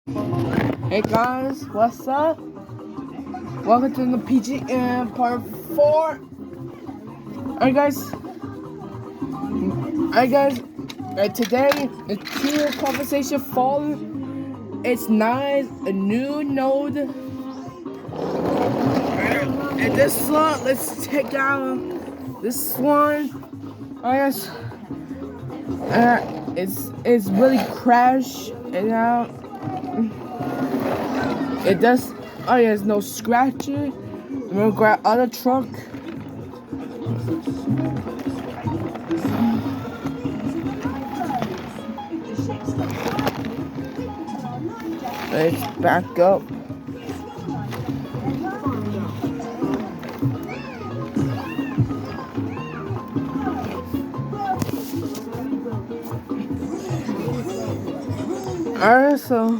Hey guys, what's up? Welcome to the PGM part 4. Alright guys, today the tier conversation fall. It's nice, a new node. And this one, let's take out this one. Alright guys, it's really crashed it out. It does. Oh yeah, there's no scratcher. I'm gonna grab other truck. Let's back up. Alright, so.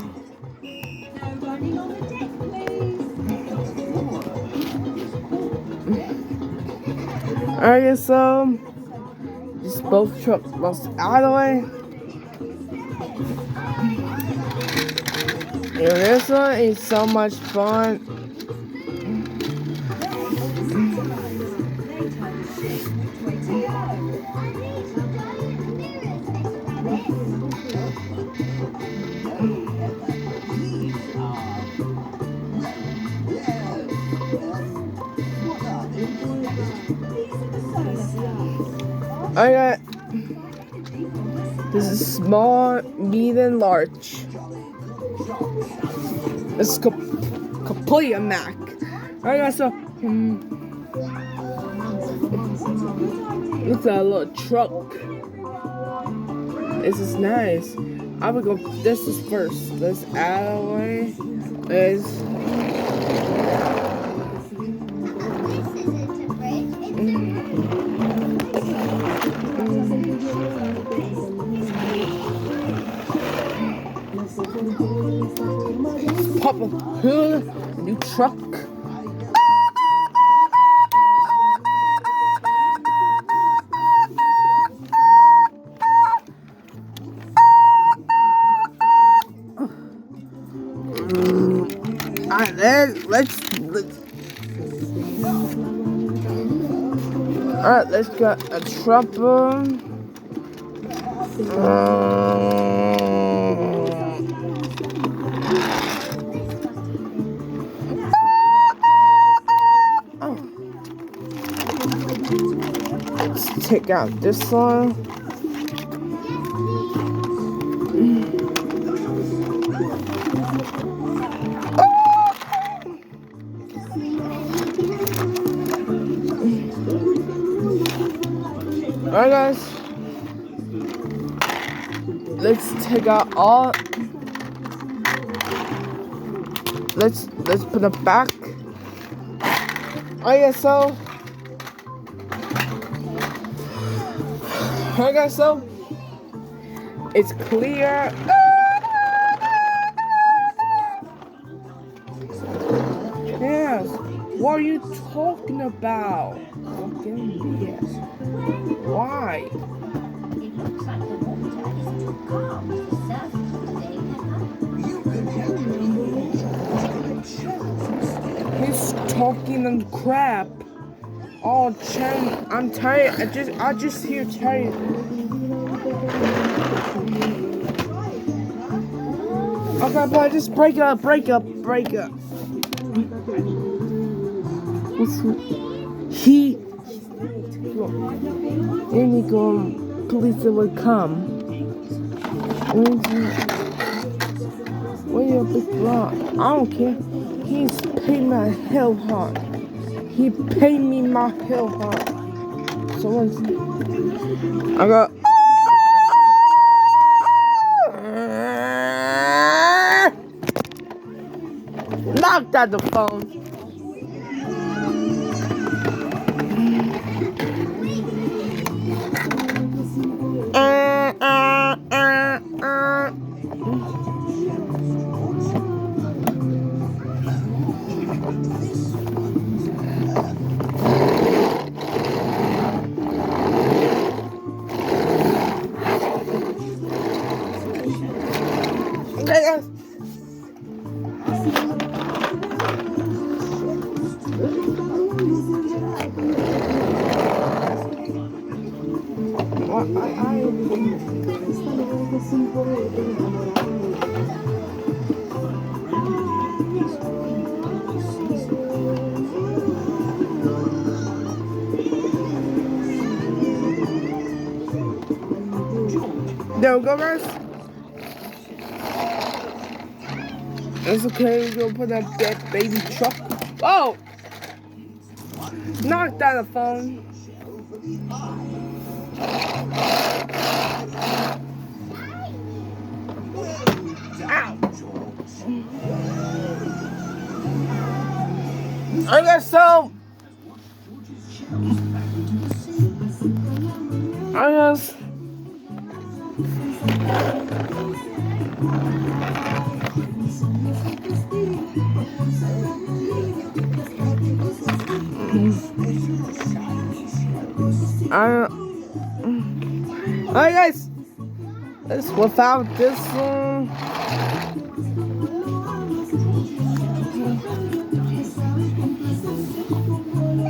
Alright, so. Just both trucks lost out of the way. Yeah, this one is so much fun. Alright. This is small, medium, large. This is completely a Mac. Alright, so look at that little truck. This is nice. I would go. This is first. Let's add away. Let's. Pop a hood, new truck. Alright, let's get a trouble. Let's take out this one. Alright guys, let's take out all. Let's put it back. Alright guys, so alright guys, so it's clear. Yes, what are you talking about? Fucking BS. Why? He's talking crap. Oh, Chen, I'm tired. I just hear tired. Okay, boy, just break up. He police will come. What are you big wrong? I don't care. He's paid my hell hard. He paid me my hell hard. So I got. Knocked out the phone. There we go, guys. It's okay, we're gonna put that baby truck. Oh! Knocked out the phone. Ow! I guess so. I guess. Alright guys, this without this one.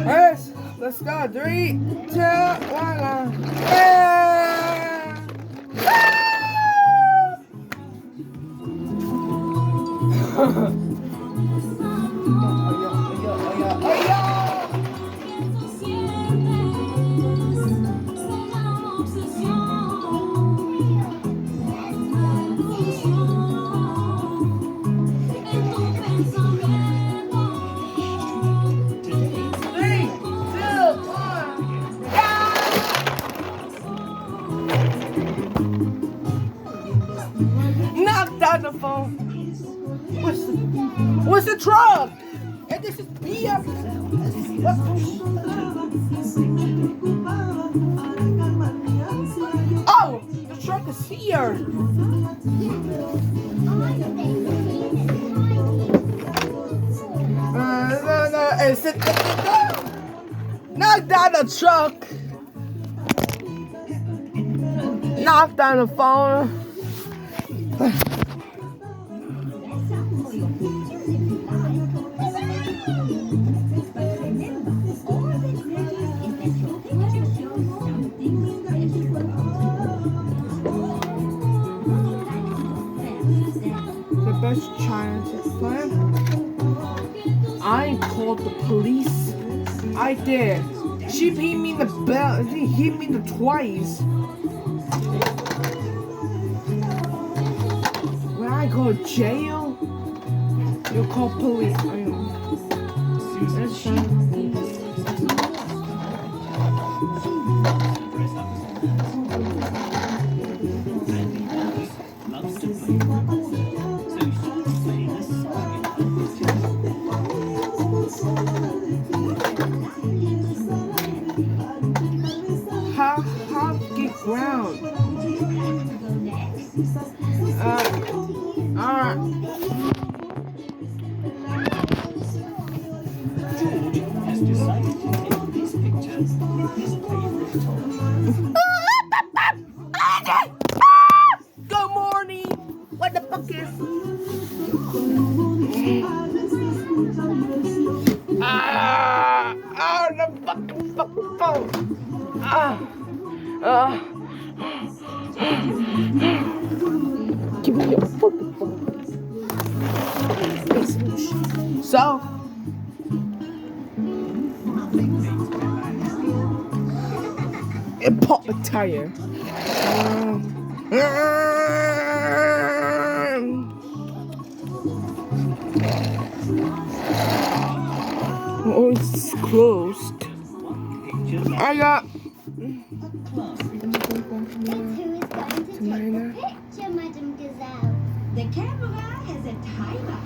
Alright, let's go. 3, 2, 1. Knocked out the phone. What's the truck? And this is beer. Oh, the truck is here. No, it's it. Knocked down the truck. Knocked down the phone. The best Chinese plan. I called the police. I did. She hit me in the bell. She hit me twice. When I go to jail, you call police. That's fine. How get ground? Alright. George has decided to take this picture of his favorite toy. Good morning. What the fuck is? The fucking phone. Give me your fucking phone. So, it popped a tire. Oh, it's closed. I got. The camera has a timer.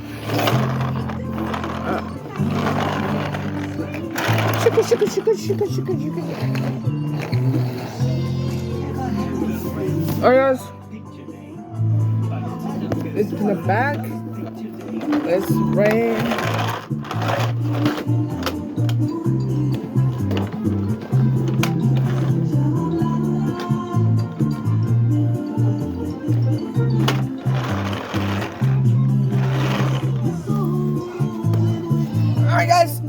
Oh yes. It's in the back. It's rain. Alright, guys.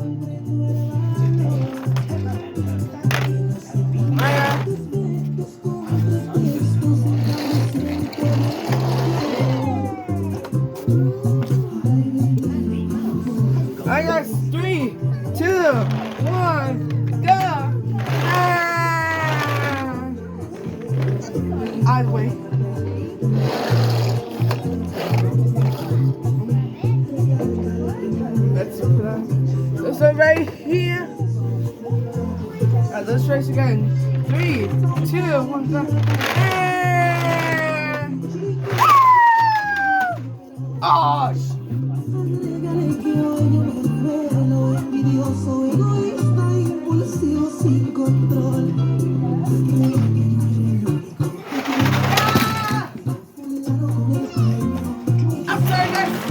Alright, guys. 3, 2, 1, go. I'd wait. Let's go right here. Let's race again. 3, 2, 1, go. And... Oh, I'm sorry, guys.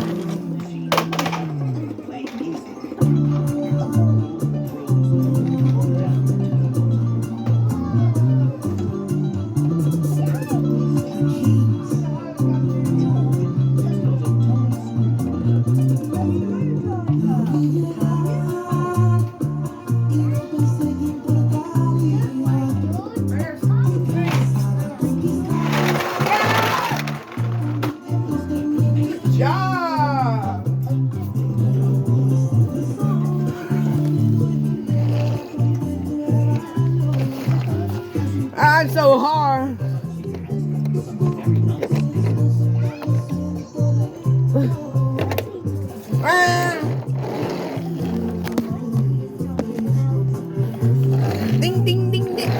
job. I'm so hard. Ding ding ding ding.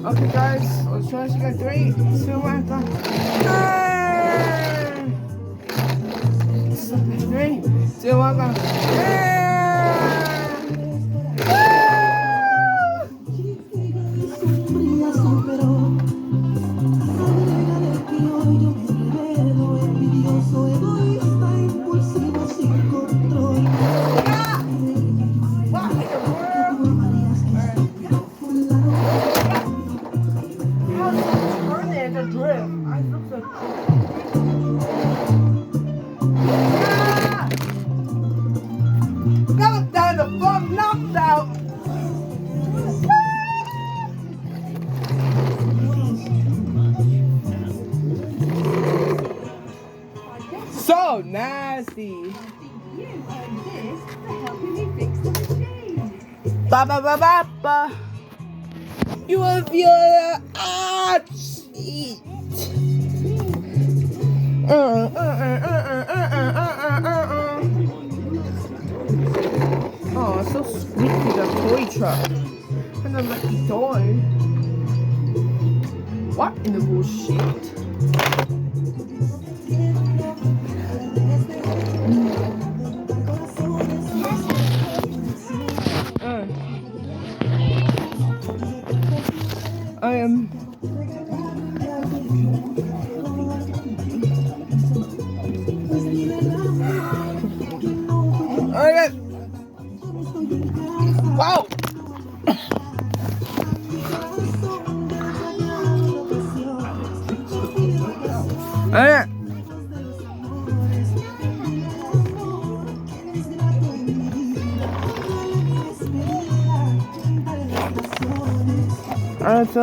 Okay, guys, let's try to get 3, 2, 1, go. 3, 2, 1, go. Knocked out the fuck, knocked out. So nasty. You earned this for helping me fix the machine. Ba ba ba ba ba. You have your cheat. Oh, it's so squeaky, the toy truck. And the lucky toy. What in the bullshit? I am. Alright. Wow. Alright. Alright, so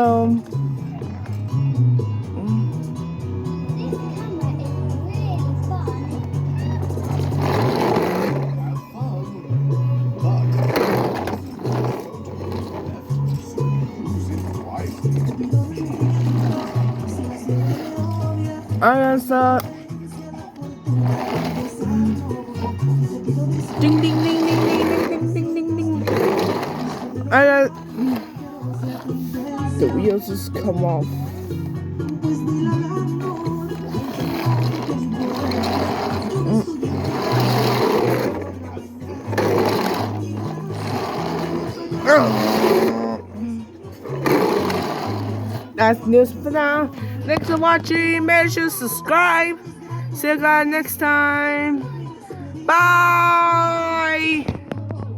alright, so ding ding ding ding ding ding ding ding ding. Alright. The wheels just come off. That's news for now. Thanks for watching. Make sure to subscribe. See you guys next time. Bye.